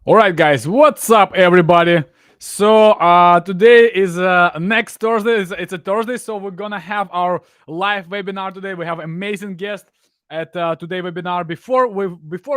All right, guys, what's up, everybody? So today is next Thursday. It's a Thursday, so we're gonna have our live webinar today. We have amazing guest at today webinar. Before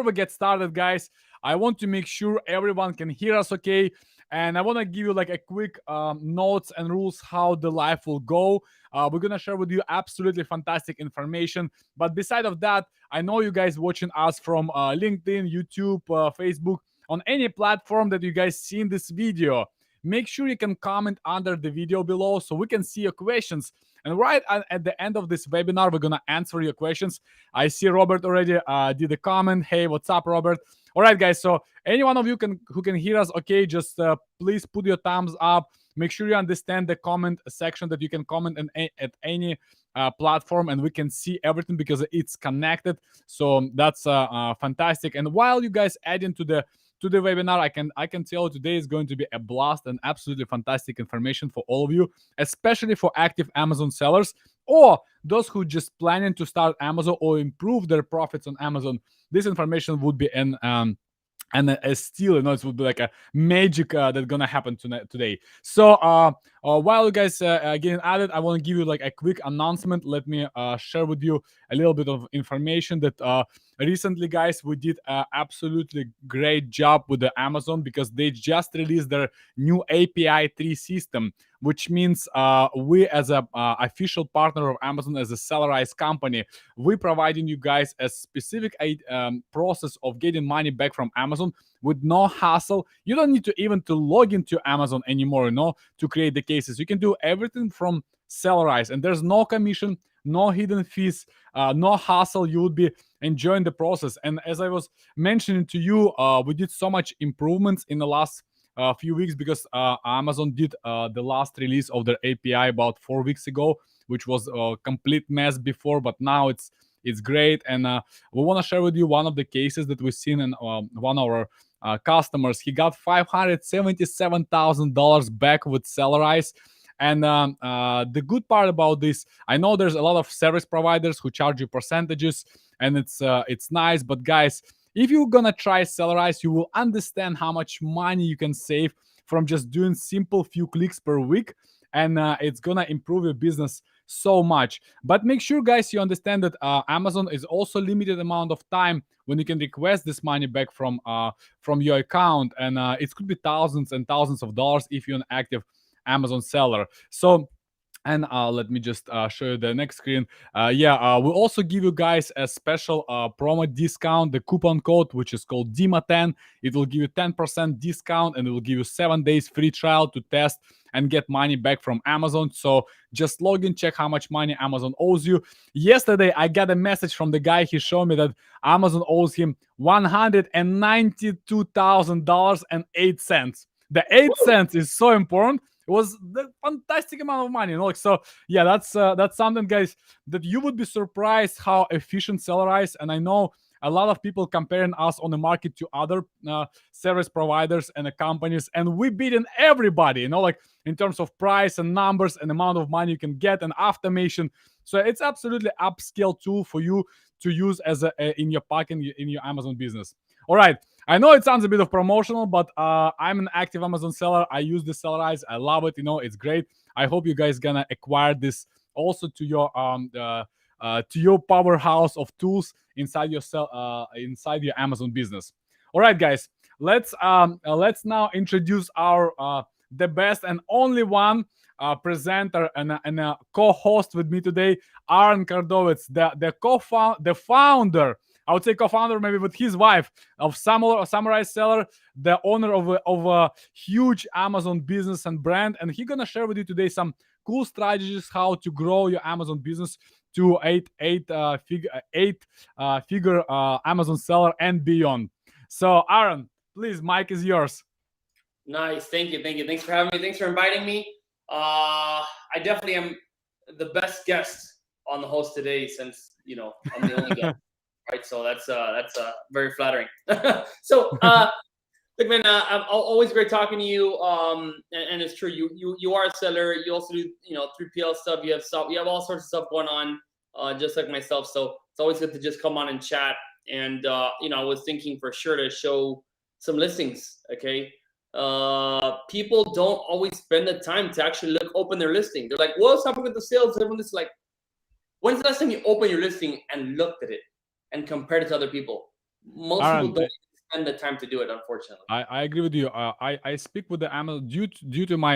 we get started, guys, I want to make sure everyone can hear us okay, and I want to give you like a quick notes and rules how the live will go. We're gonna share with you absolutely fantastic information. But beside of that, I know you guys watching us from LinkedIn, YouTube, Facebook, on any platform that you guys see in this video. Make sure you can comment under the video below so we can see your questions. And right at the end of this webinar, we're gonna answer your questions. I see Robert already did a comment. Hey, what's up, Robert? All right, guys. So any one of you who can hear us, okay, just please put your thumbs up. Make sure you understand the comment section that you can comment at any platform, and we can see everything because it's connected. So that's fantastic. And while you guys add into the webinar, I can tell you today is going to be a blast and absolutely fantastic information for all of you, especially for active Amazon sellers or those who just planning to start Amazon or improve their profits on Amazon. This information would be an and a steal, it would be like a magic that's gonna happen today. So while you guys getting added, I want to give you like a quick announcement. Let me share with you a little bit of information that recently, guys, we did a absolutely great job with the Amazon because they just released their new API 3 system, which means we as a official partner of Amazon, as a sellerized company, we providing you guys a specific process of getting money back from Amazon with no hassle. You don't need to even to log into Amazon anymore, to create the cases. You can do everything from sellerize, and there's no commission, no hidden fees, no hassle. You would be enjoying the process. And as I was mentioning to you, we did so much improvements in the last few weeks because Amazon did the last release of their API about 4 weeks ago, which was a complete mess before, but now it's great. And we want to share with you one of the cases that we've seen in one of our customers. He got $577,000 back with Sellerize. And the good part about this, I know there's a lot of service providers who charge you percentages, and it's nice. But guys, if you're gonna try Sellerize, you will understand how much money you can save from just doing simple few clicks per week, and it's gonna improve your business so much. But make sure, guys, you understand that Amazon is also limited amount of time when you can request this money back from your account, and it could be thousands and thousands of dollars if you're an active Amazon seller. So, and let me just show you the next screen. We'll also give you guys a special promo discount, the coupon code, which is called DIMA10. It will give you 10% discount, and it will give you 7 days free trial to test and get money back from Amazon. So just log in, check how much money Amazon owes you. Yesterday, I got a message from the guy. He showed me that Amazon owes him $192,000.08. The 8 cents is so important. It was the fantastic amount of money, like, so. Yeah, that's something, guys, that you would be surprised how efficient Sellerize. And I know a lot of people comparing us on the market to other service providers and companies, and we beating everybody, like in terms of price and numbers and amount of money you can get and automation. So it's absolutely upscale tool for you to use as in your pocket in your Amazon business. All right. I know it sounds a bit of promotional, but I'm an active Amazon seller. I use the Sellerize. I love it. It's great. I hope you guys gonna acquire this also to your powerhouse of tools inside inside your Amazon business. All right, guys. Let's now introduce our the best and only one presenter and a co-host with me today, Aaron Kardovitz, the founder. I would say co-founder, maybe with his wife, of Samurai Seller, the owner of a huge Amazon business and brand. And he's gonna share with you today some cool strategies how to grow your Amazon business to eight figure Amazon seller and beyond. So, Aaron, please, mic is yours. Nice. Thank you. Thanks for having me. Thanks for inviting me. I definitely am the best guest on the host today, since I'm the only guest. Right, so that's very flattering. So, look, man, I'm always great talking to you. And it's true, you are a seller. You also do 3PL stuff. You have all sorts of stuff going on, just like myself. So it's always good to just come on and chat. And I was thinking for sure to show some listings. Okay, people don't always spend the time to actually open their listing. They're like, "What's happening with the sales?" Everyone is like, "When's the last time you opened your listing and looked at it and compared it to other people?" Most people Aaron, don't spend the time to do it, unfortunately. I agree with you. I speak with the Amazon due to my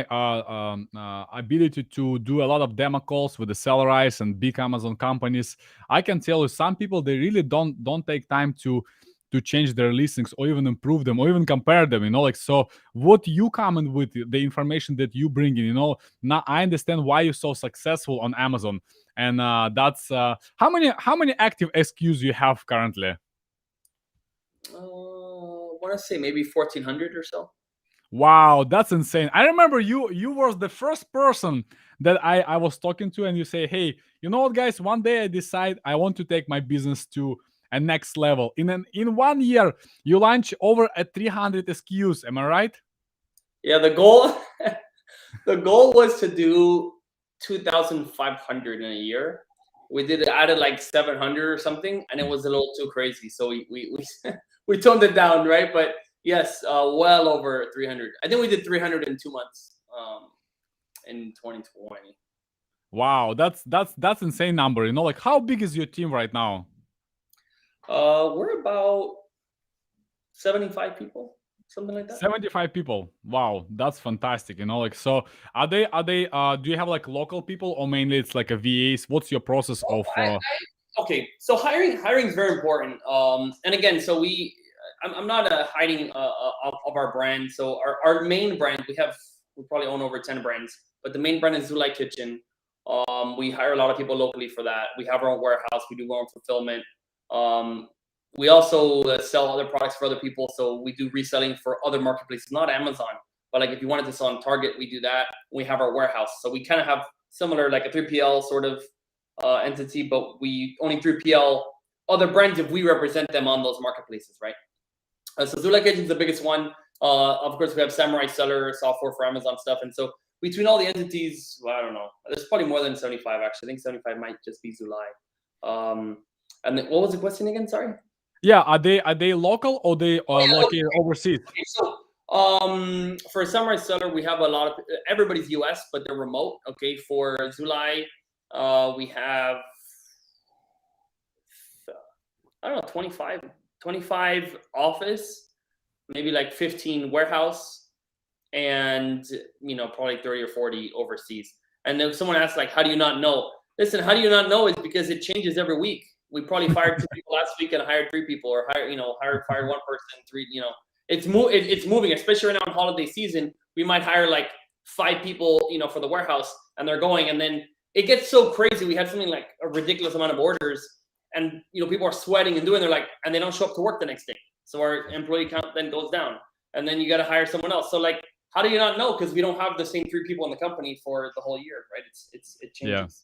ability to do a lot of demo calls with the sellerites and big Amazon companies. I can tell you some people they really don't take time to change their listings or even improve them or even compare them. Like so, what you come in with the information that you bring in. Now I understand why you're so successful on Amazon, and that's how many active SKUs you have currently. I want to say maybe 1,400 or so. Wow, that's insane. I remember you was the first person that I was talking to, and you say, "Hey, you know what, guys? One day I decide I want to take my business to a next level." In 1 year, you launch over a 300 SKUs. Am I right? Yeah, the goal the goal was to do 2,500 in a year. We added like 700 or something, and it was a little too crazy. So we we toned it down, right? But yes, well over 300. I think we did 300 in 2 months in 2020. Wow, that's insane number. Like how big is your team right now? We're about 75 people, something like that. 75 people. Wow, that's fantastic. Like so are they do you have like local people or mainly it's like a VAs? What's your process of Okay, so hiring is very important. And again, so I'm not hiding of our brand. So our main brand, we probably own over 10 brands, but the main brand is Zulai Kitchen. We hire a lot of people locally for that. We have our own warehouse. We do our own fulfillment. We also sell other products for other people. So we do reselling for other marketplaces, not Amazon, but like if you wanted to sell on Target, we do that. We have our warehouse. So we kind of have similar, like a 3PL sort of entity, but we only 3PL other brands if we represent them on those marketplaces, right? So Zulai Kitchen is the biggest one. Of course, we have Samurai Seller software for Amazon stuff. And so between all the entities, well, I don't know. There's probably more than 75, actually. I think 75 might just be Zulai. And then, what was the question again? Sorry. Yeah, are they local or they Oh, yeah, located overseas? Okay, so for Samurai Seller, we have a lot of everybody's US, but they're remote. Okay, for Zulai, we have I don't know 25 office, maybe like 15 warehouse, and probably 30 or 40 overseas. And then someone asked like, how do you not know? Listen, how do you not know? Is because it changes every week. We probably fired 2 people last week and hired 3 people, or fired 1 person, 3. It's moving, especially right now in holiday season. We might hire like 5 people, for the warehouse, and they're going, and then it gets so crazy. We had something like a ridiculous amount of orders, and people are sweating and doing. They're like, and they don't show up to work the next day, so our employee count then goes down, and then you got to hire someone else. So like, how do you not know? Because we don't have the same 3 people in the company for the whole year, right? It Yeah. changes.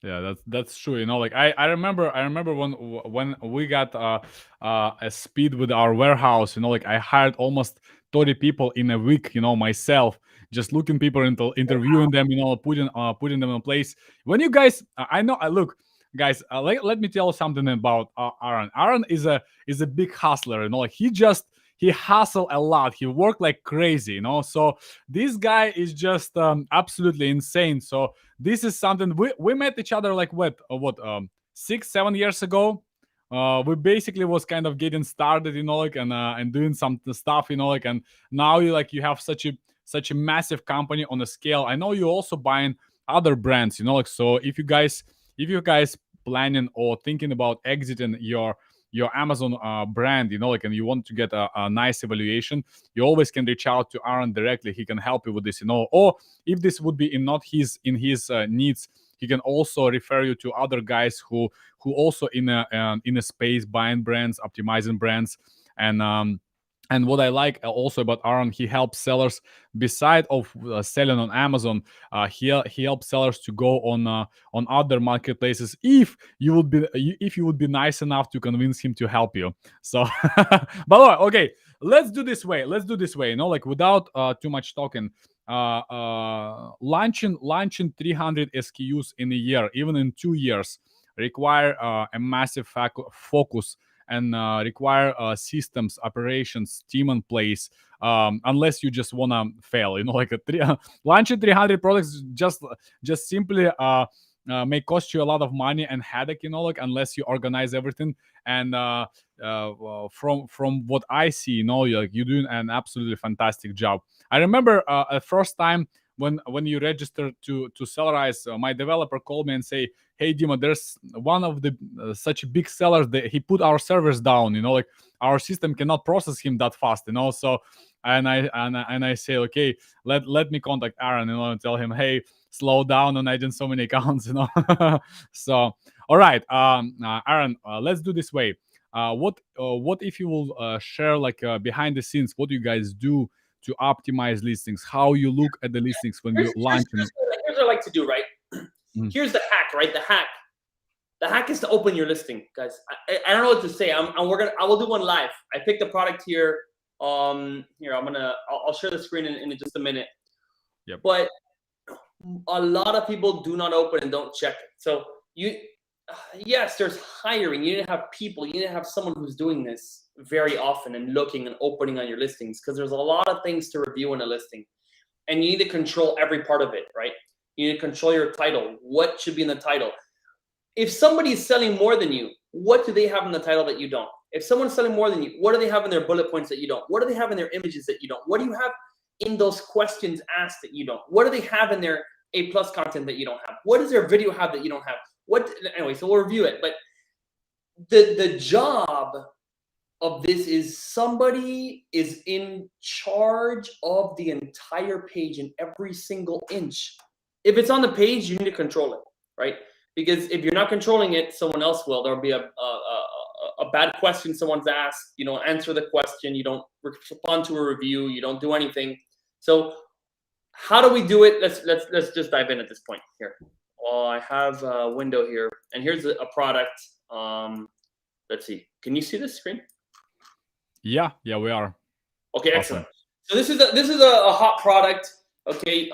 Yeah, that's true. Like I remember when we got a speed with our warehouse. Like I hired almost 30 people in a week. Myself, just looking people into interviewing them. Putting them in place. When you guys, I know. I look, guys. Let me tell you something about Aaron. Aaron is a big hustler. Like he hustle a lot. He worked like crazy. So this guy is just absolutely insane. So this is something we met each other like 6-7 years ago. We basically was kind of getting started, like and doing some stuff, like, and now you have such a massive company on a scale. I know you also buying other brands, like, so if you guys planning or thinking about exiting your Amazon brand, like, and you want to get a nice evaluation, you always can reach out to Aaron directly. He can help you with this, or if this would be in his needs, he can also refer you to other guys who also in a space buying brands, optimizing brands. And what I like also about Aaron, he helps sellers beside of selling on Amazon. He helps sellers to go on other marketplaces if you would be nice enough to convince him to help you. So, but okay, let's do this way. Like without too much talking. Launching 300 SKUs in a year, even in 2 years, require a massive focus and require systems, operations, team in place. Unless you just wanna fail, like launching 300 products just simply may cost you a lot of money and headache, like unless you organize everything. And from what I see, you're doing an absolutely fantastic job. I remember the first time when you registered to Sellerize, my developer called me and say, "Hey, Dima, there's one of the such big sellers that he put our servers down. Like our system cannot process him that fast. So." And I say, okay, let me contact Aaron, and tell him, hey, slow down on adding so many accounts. So, all right, Aaron, let's do this way. What if you will share like behind the scenes what you guys do to optimize listings, how you look at the listings when you launch? Here's what I like to do, right? Here's the hack, right? The hack is to open your listing, guys. I don't know what to say. I will do one live. I picked a product here. Here I'll share the screen in just a minute. Yep. But a lot of people do not open and don't check it. So yes, there's hiring. You need to have people. You need to have someone who's doing this very often and looking and opening on your listings, because there's a lot of things to review in a listing, and you need to control every part of it, right? You need to control your title. What should be in the title? If somebody's selling more than you, what do they have in the title that you don't? If someone's selling more than you, what do they have in their bullet points that you don't? What do they have in their images that you don't? What do you have in those questions asked that you don't? What do they have in their A+ content that you don't have? What does their video have that you don't have? Anyway, so we'll review it. But the job of this is somebody is in charge of the entire page and every single inch. If it's on the page, you need to control it, right? Because if you're not controlling it, someone else will. There'll be a bad question someone's asked. You don't answer the question. You don't respond to a review. You don't do anything. So how do we do it? Let's just dive in at this point here. Well, I have a window here, and here's a product. Let's see. Can you see this screen? Yeah, we are. Okay, excellent. So this is a hot product. Okay,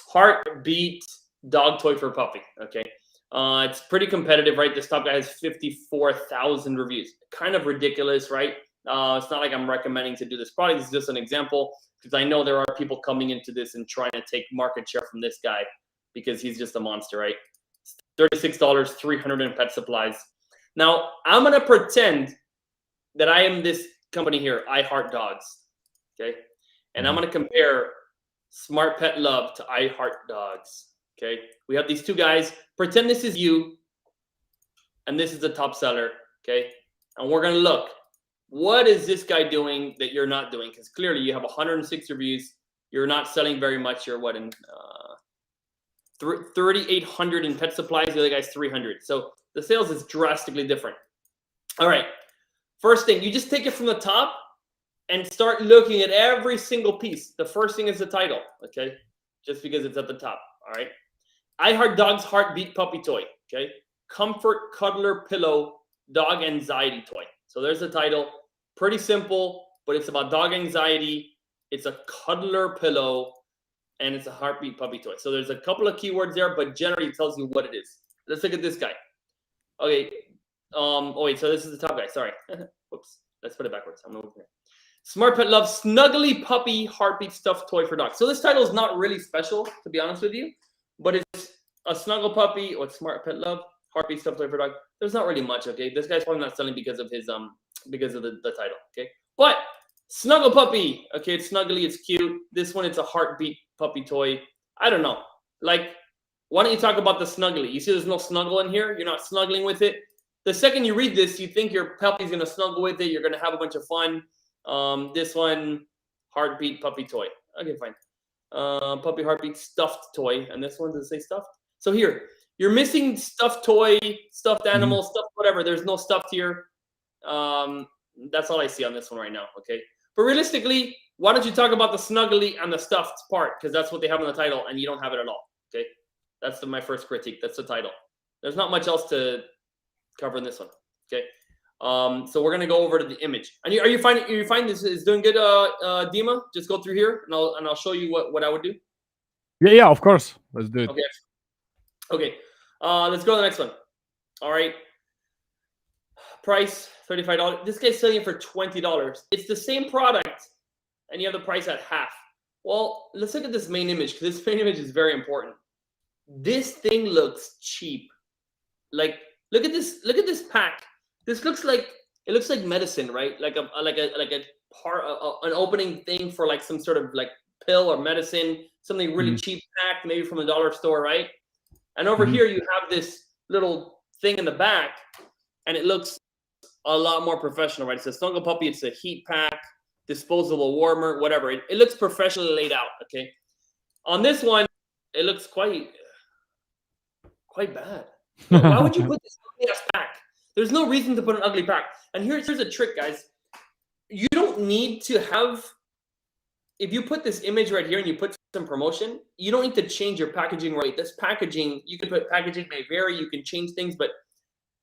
heartbeat dog toy for puppy. Okay, it's pretty competitive, right? This top guy has 54,000 reviews. Kind of ridiculous, right? It's not like I'm recommending to do this product. It's just an example, because I know there are people coming into this and trying to take market share from this guy because he's just a monster, right? $36, 300 in pet supplies. Now I'm gonna pretend that I am this company here, I Heart Dogs. Okay, and I'm gonna compare Smart Pet Love to I Heart Dogs. Okay, we have these two guys. Pretend this is you, and this is the top seller. Okay, and we're gonna look. What is this guy doing that you're not doing? Because clearly you have 106 reviews. You're not selling very much. You're what, in 3,800 in pet supplies. The other guy's 300. So the sales is drastically different. All right. First thing, you just take it from the top and start looking at every single piece. The first thing is the title. Okay, just because it's at the top. All right. I Heart Dog's Heartbeat Puppy Toy. Okay. Comfort Cuddler Pillow Dog Anxiety Toy. So there's the title. Pretty simple, but it's about dog anxiety. It's a cuddler pillow, and it's a heartbeat puppy toy. So there's a couple of keywords there, but generally it tells you what it is. Let's look at this guy. Okay. Oh wait, so this is the top guy. Sorry. Whoops. Let's put it backwards. I'm over here. Smart Pet Love Snuggly Puppy Heartbeat Stuffed Toy for Dogs. So this title is not really special, to be honest with you, but it's a snuggle puppy or Smart Pet Love Heartbeat Stuffed Toy for Dog. There's not really much. Okay, this guy's probably not selling because of his because of the title. Okay, but Snuggle Puppy. Okay, it's snuggly, it's cute. This one, it's a heartbeat puppy toy. I don't know. Like, why don't you talk about the snuggly? You see, there's no snuggle in here. You're not snuggling with it. The second you read this, you think your puppy's gonna snuggle with it. You're gonna have a bunch of fun. This one, heartbeat puppy toy. Okay, fine. Puppy heartbeat stuffed toy, and this one, does it say stuffed? So here, you're missing stuffed toy, stuffed animal, stuffed whatever. There's no stuffed here. That's all I see on this one right now. Okay, but realistically, why don't you talk about the snuggly and the stuffed part, because that's what they have in the title, and you don't have it at all. Okay, that's my first critique. That's the title. There's not much else to cover in this one. Okay. So we're gonna go over to the image. And you find this is doing good, Dima? Just go through here, and I'll show you what I would do. Yeah, of course. Let's do it. Okay. Let's go to the next one. All right. Price $35. This guy's selling it for $20. It's the same product, and you have the price at half. Well, let's look at this main image, because this main image is very important. This thing looks cheap. Like, look at this pack. This looks like medicine, right? Like a part, an opening thing for like some sort of like pill or medicine, something really cheap packed, maybe from a dollar store, right? And over here you have this little thing in the back, and it looks a lot more professional, right? It says Snuggle Puppy. It's a heat pack, disposable warmer, whatever. It looks professionally laid out. Okay. On this one, it looks quite bad. Why would you put this ugly ass pack? There's no reason to put an ugly pack. And here's a trick, guys. You don't need to have. If you put this image right here and you put some promotion, you don't need to change your packaging right. This packaging, you can put packaging may vary. You can change things, but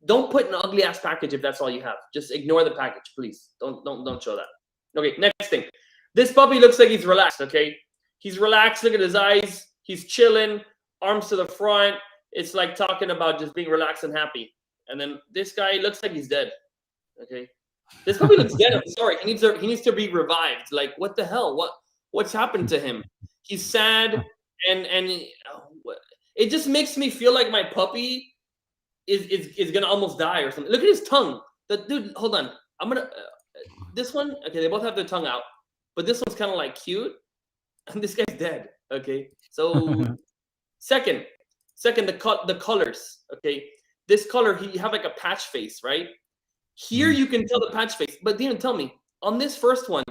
don't put an ugly ass package if that's all you have. Just ignore the package, please. Don't show that. Okay, next thing. This puppy looks like he's relaxed, okay? He's relaxed. Look at his eyes. He's chilling, arms to the front. It's like talking about just being relaxed and happy. And then this guy looks like he's dead, okay? This puppy looks dead. I'm sorry. He needs to be revived. Like, what the hell? What's happened to him? He's sad, and it just makes me feel like my puppy is gonna almost die or something. Look at his tongue. The dude, hold on. I'm gonna this one. Okay, they both have their tongue out, but this one's kind of like cute, and this guy's dead. Okay, so second, the colors. Okay, this color he have like a patch face, right? Here you can tell the patch face, but they didn't tell me on this first one.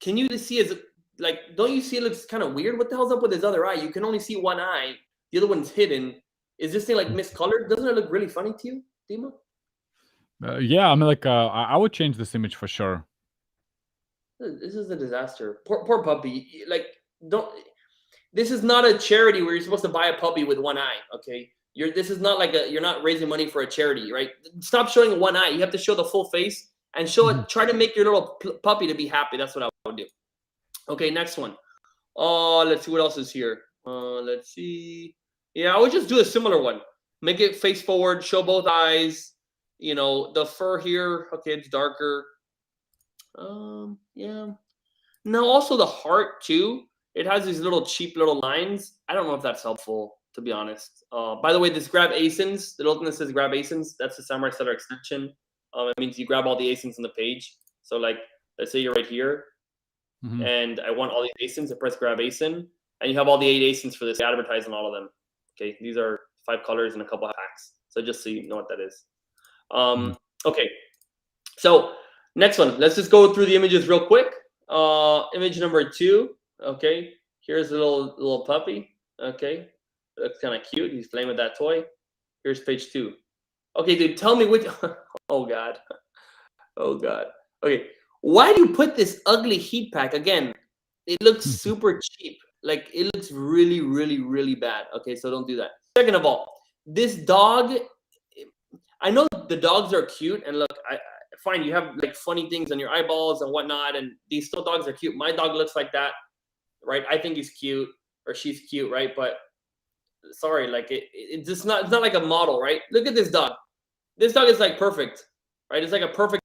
Can you see is like, don't you see it looks kind of weird? What the hell's up with his other eye? You can only see one eye. The other one's hidden. Is this thing like miscolored? Doesn't it look really funny to you, Dima? Yeah, I mean, like, I would change this image for sure. This is a disaster. Poor puppy. Like, don't. This is not a charity where you're supposed to buy a puppy with one eye. Okay, this is not like you're not raising money for a charity, right? Stop showing one eye. You have to show the full face and show it. Try to make your little puppy to be happy. That's what I would do. Okay, next one. Let's see what else is here. Let's see. Yeah, I would just do a similar one. Make it face forward, show both eyes. You know, the fur here. Okay, it's darker. Yeah. Now also the heart too. It has these little cheap little lines. I don't know if that's helpful, to be honest. By the way, this grab asins, the little thing that says grab asins, that's the Samurai Seller extension. It means you grab all the asins on the page. So like, let's say you're right here, and I want all these asins. I press grab asin, and you have all the 8 asins for this. They advertise on all of them. Okay, these are 5 colors and a couple of packs. So just so you know what that is. Okay, so next one. Let's just go through the images real quick. Image number 2. Okay, here's a little puppy. Okay, looks kind of cute. He's playing with that toy. Here's page 2. Okay, dude, tell me which. Oh god. Oh god. Okay, why do you put this ugly heat pack again? It looks super cheap. Like, it looks really, really, really bad. Okay, so don't do that. Second of all, this dog. I know the dogs are cute, and look, fine. You have like funny things on your eyeballs and whatnot, and these still dogs are cute. My dog looks like that, right? I think he's cute or she's cute, right? But sorry, like it's just not. It's not like a model, right? Look at this dog. This dog is like perfect, right? It's like a perfect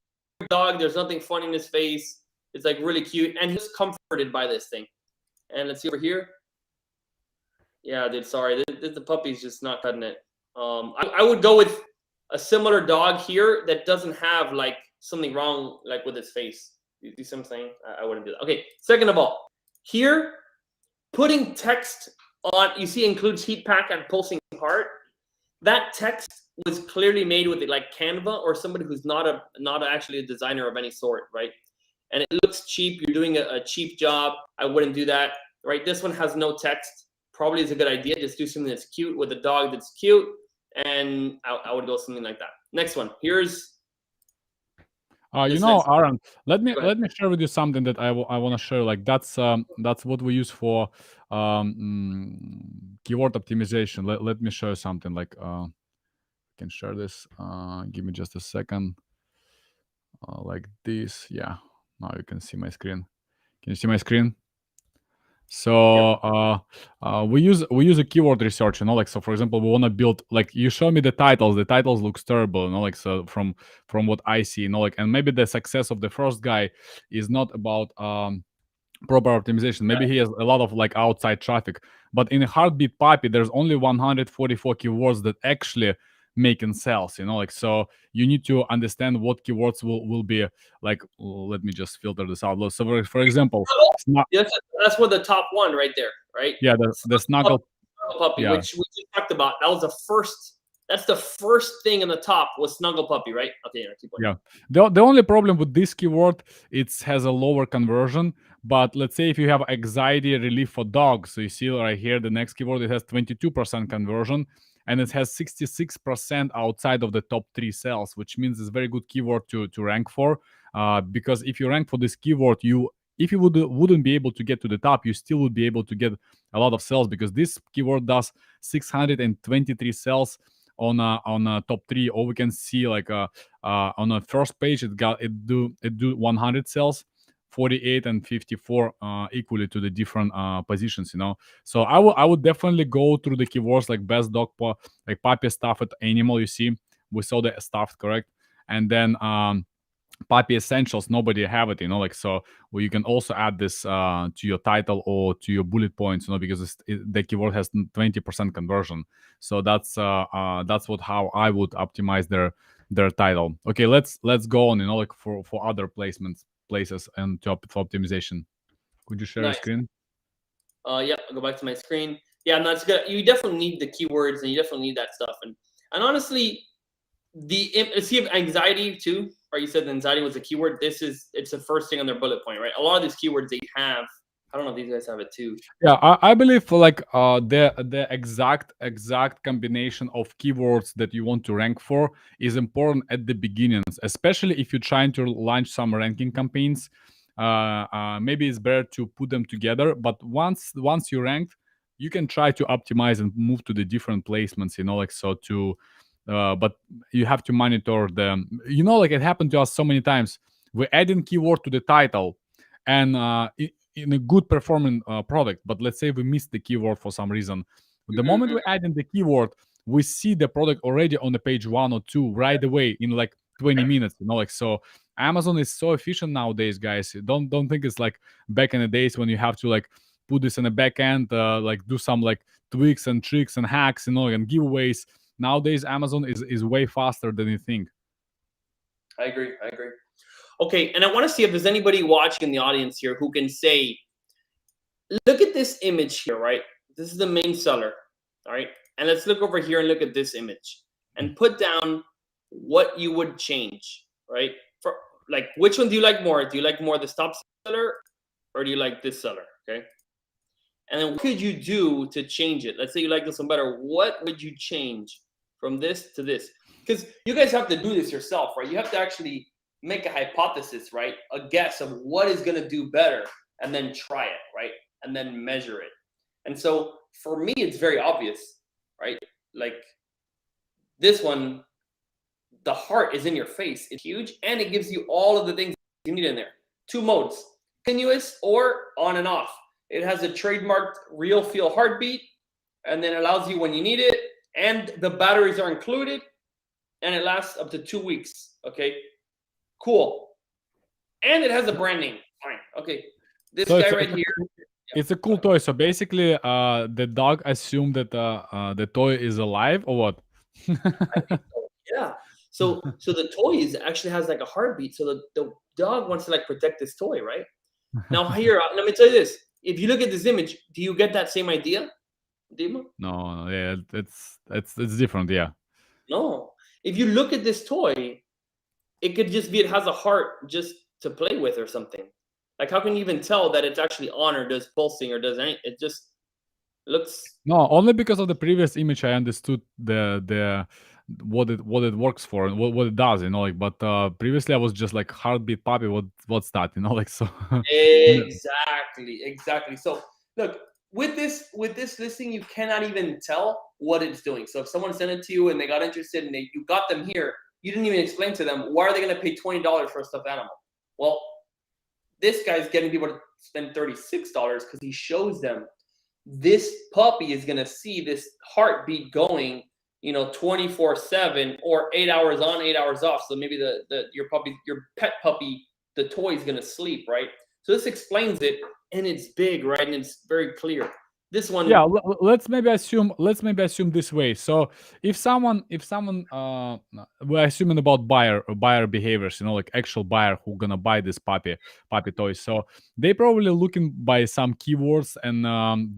dog. There's nothing funny in his face. It's like really cute, and he's comforted by this thing. And let's see over here. Yeah, dude. Sorry, the puppy's just not cutting it. I would go with a similar dog here that doesn't have like something wrong like with its face. You see what I'm saying? I wouldn't do that. Okay. Second of all, here putting text on. You see, includes heat pack and pulsing heart. That text was clearly made with like Canva or somebody who's not actually a designer of any sort, right? And it looks cheap. You're doing a cheap job. I wouldn't do that, right? This one has no text. Probably is a good idea. Just do something that's cute with a dog that's cute, and I would go something like that. Next one. Here's. You know, Aaron, let me share with you something that I want to share. Like that's what we use for keyword optimization. Let me show you something. Like I can share this. Give me just a second. Like this. Yeah. Now you can see my screen. Can you see my screen? So we use a keyword research, like, so for example, we want to build, like, you show me the titles. The titles looks terrible, like, so from what I see, like, and maybe the success of the first guy is not about proper optimization. Maybe he has a lot of like outside traffic, but in a heartbeat puppy, there's only 144 keywords that actually making sales. Like, so you need to understand what keywords will be like. Let me just filter this out. So for example, Yes, that's what the top one right there, right? yeah, the snuggle. Snuggle puppy, Yeah, which we just talked about. That was the first. That's the first thing in the top was snuggle puppy, right? Okay, yeah, keep going. yeah. The only problem with this keyword, it has a lower conversion. But let's say if you have anxiety relief for dogs, so you see right here, the next keyword, it has 22% conversion, and it has 66% outside of the top 3 cells, which means it's a very good keyword to rank for. Because if you rank for this keyword, if you wouldn't be able to get to the top, you still would be able to get a lot of sales, because this keyword does 623 sales on a top 3. Or we can see like on the first page, it do 100 cells, 48 and 54 equally to the different positions. So I would definitely go through the keywords like best dog like puppy stuffed animal. You see, we saw the stuffed, correct? And then puppy essentials, nobody have it, like, so well, you can also add this to your title or to your bullet points, because the keyword has 20% conversion. So that's how I would optimize their title. Okay, let's go on, like, for other places and for optimization. Could you share your Nice. screen? Yep. I'll go back to my screen. Yeah, no, it's good. You definitely need the keywords, and you definitely need that stuff. And honestly, see if anxiety too. Right, you said anxiety was a keyword. It's the first thing on their bullet point, right? A lot of these keywords they have. I don't know if these guys have it too. Yeah, I believe for like the exact combination of keywords that you want to rank for is important at the beginnings, especially if you're trying to launch some ranking campaigns. Maybe it's better to put them together. But once you ranked, you can try to optimize and move to the different placements. Like, so to, but you have to monitor them. Like, it happened to us so many times. We're adding keyword to the title, and in a good performing product, but let's say we missed the keyword for some reason. The moment we add in the keyword, we see the product already on the page 1 or 2 right away in like 20 minutes. Like, so Amazon is so efficient nowadays, guys. Don't think it's like back in the days when you have to like put this in the back end, like do some like tweaks and tricks and hacks, and giveaways. Nowadays Amazon is way faster than you think. I agree. Okay, and I want to see if there's anybody watching in the audience here who can say, look at this image here, right? This is the main seller, all right? And let's look over here and look at this image and put down what you would change, right? For like, which one do you like more? Do you like more the stop seller or do you like this seller, okay? And then what could you do to change it? Let's say you like this one better. What would you change from this to this? Because you guys have to do this yourself, right? You have to actually make a hypothesis, right? A guess of what is going to do better and then try it, right? And then measure it. And so for me, it's very obvious, right? Like this one, the heart is in your face. It's huge and it gives you all of the things you need in there. 2 modes, continuous or on and off. It has a trademarked real feel heartbeat and then allows you when you need it. And the batteries are included and it lasts up to 2 weeks. Okay. Cool. And it has a brand name. Fine. Okay. This So guy right here. it's a cool toy. So basically, the dog assumed that the toy is alive, or what? Yeah. So the toy actually has like a heartbeat. So the dog wants to like protect this toy, right? Now here, let me tell you this. If you look at this image, do you get that same idea, Dima? No, yeah, it's different, yeah. No. If you look at this toy, it could just be it has a heart just to play with or something. Like how can you even tell that it's actually on or does pulsing or does anything? It just looks. No, only because of the previous image I understood the what it works for and what it does, like. But previously I was just like heartbeat puppy. What's that, like, so. Exactly. So look, with this listing, you cannot even tell what it's doing. So if someone sent it to you and they got interested and you got them here, you didn't even explain to them why are they going to pay $20 for a stuffed animal. Well, this guy's getting people to spend $36 because he shows them this puppy is gonna see this heartbeat going, 24/7 or 8 hours on, 8 hours off. So maybe your pet puppy, the toy is gonna sleep, right? So this explains it, and it's big, right? And it's very clear. This one, Yeah, let's maybe assume this way. So if someone we're assuming about buyer behaviors, like actual buyer who gonna buy this puppy toys. So they probably looking by some keywords, and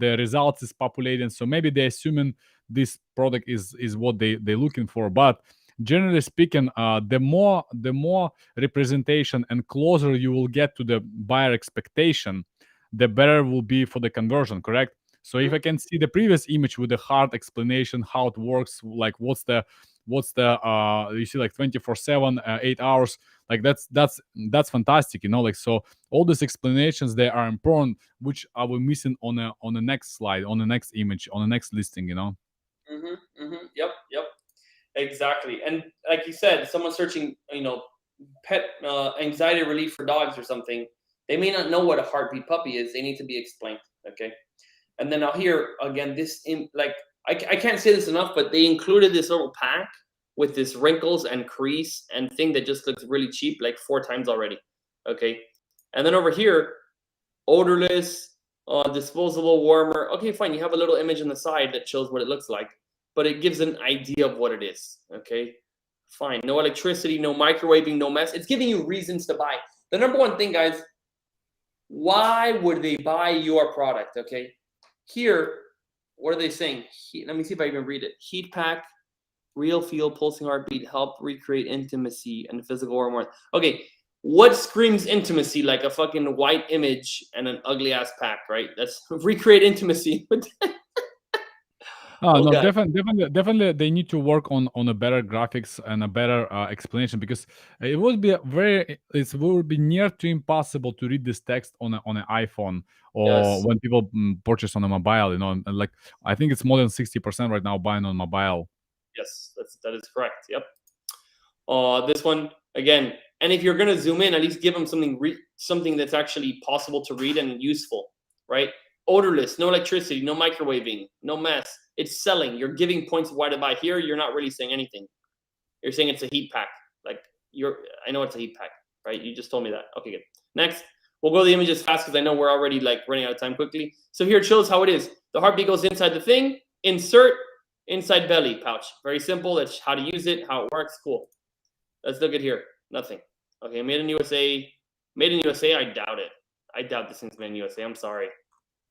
the results is populating. So maybe they're assuming this product is what they're looking for. But generally speaking, the more representation and closer you will get to the buyer expectation, the better will be for the conversion, correct? So if I can see the previous image with the hard explanation how it works, like what's the you see like 24/7, 8 hours, like that's fantastic, like. So all these explanations, they are important, which are we missing on the next slide, on the next image, on the next listing. Yep, exactly. And like you said, someone searching, pet anxiety relief for dogs or something, they may not know what a heartbeat puppy is. They need to be explained. Okay. And then now here again, I can't say this enough, but they included this little pack with this wrinkles and crease and thing that just looks really cheap, like 4 times already. Okay. And then over here, odorless, disposable warmer. Okay, fine. You have a little image on the side that shows what it looks like, but it gives an idea of what it is. Okay, fine. No electricity, no microwaving, no mess. It's giving you reasons to buy. The number one thing, guys, why would they buy your product? Okay, here, what are they saying? Let me see if I even read it. Heat pack, real feel, pulsing heartbeat, help recreate intimacy and physical warmth. Okay, what screams intimacy like a fucking white image and an ugly ass pack, right? That's recreate intimacy. No, Okay. definitely, they need to work on a better graphics and a better explanation, because it would be near to impossible to read this text on an iPhone, or Yes. when people purchase on a mobile. And like I think it's more than 60% right now buying on mobile. Yes, that is correct. Yep. This one again, and if you're gonna zoom in, at least give them something that's actually possible to read and useful, right? Odorless, no electricity, no microwaving, no mess. It's selling. You're giving points of why to buy. Here, you're not really saying anything. You're saying it's a heat pack. Like I know it's a heat pack, right? You just told me that. Okay, good. Next, we'll go to the images fast because I know we're already like running out of time quickly. So here it shows how it is. The heartbeat goes inside the thing. Insert inside belly pouch. Very simple. That's how to use it, how it works. Cool. Let's look at here. Nothing. Okay, made in USA. Made in USA, I doubt it. I doubt this thing's made in USA. I'm sorry.